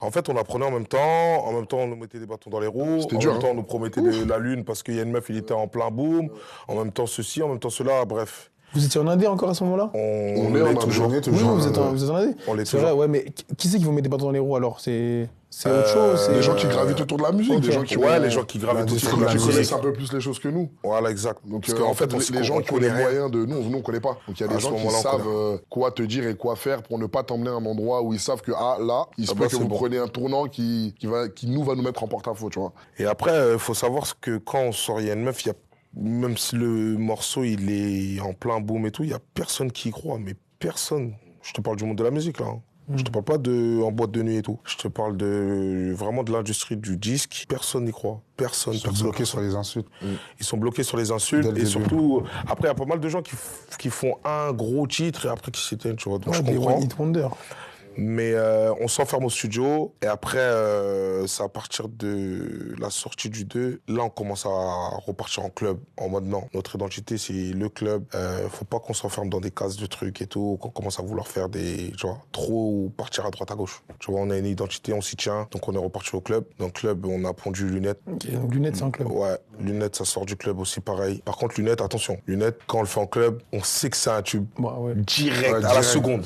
En fait, on apprenait en même temps, on nous mettait des bâtons dans les roues, C'était en dur, même temps, hein. on nous promettait Ouf. la lune parce qu'il y a une meuf, il était en plein boom, en même temps ceci, en même temps cela, bref. Vous étiez en Indé encore à ce moment-là? On On est en l'est Inde, toujours. on est Oui, toujours oui, en Inde. vous êtes en Indé. On l'est C'est vrai, toujours. ouais, mais qui c'est qui vous met des bâtons dans les roues alors? C'est autre chose? Des gens C'est... qui gravitent autour de la musique, Ok. des gens qui Ouais, ont- les gens qui gravitent autour qui, de la qui musique. connaissent un peu plus les choses que nous. Voilà, exact. Donc, Parce qu'en fait, les gens qui ont les connaît rien. moyens de... Nous, on connaît pas. Donc, il y a À des ce gens qui moment-là, on savent connaît quoi te dire et quoi faire pour ne pas t'emmener à un endroit où ils savent que, ah, là, il se Ah peut bah, que c'est vous bon. preniez un tournant qui va nous mettre en porte-à-faux, tu vois. Et après, il faut savoir que quand on sort, il y a une meuf, même si le morceau, il est en plein boom et tout, il y a personne qui y croit, mais personne. Je te parle du monde de la musique, là. Hein. Je te parle pas en boîte de nuit et tout. Je te parle vraiment de l'industrie du disque. Personne n'y croit. Personne. Ils sont Personne. bloqués sur les insultes. Ils sont bloqués sur les insultes. Dès le Et début. surtout, après, il y a pas mal de gens qui font un gros titre et après qui s'éteignent, tu vois. Donc Ouais, je des comprends. One Hit Wonder. Mais on s'enferme au studio et après, c'est à partir de la sortie du 2, là on commence à repartir en club, en mode non, notre identité c'est le club, faut pas qu'on s'enferme dans des cases de trucs et tout, qu'on commence à vouloir faire tu vois, trop partir à droite à gauche. Tu vois, on a une identité, on s'y tient, donc on est reparti au club. Dans le club, on a pondu Lunettes. Ok, donc Lunettes, c'est un club. Ouais, Lunettes, ça sort du club aussi pareil. Par contre, Lunettes, attention, Lunettes, quand on le fait en club, on sait que c'est un tube. Bah, ouais. Direct, Ouais, à la direct. seconde.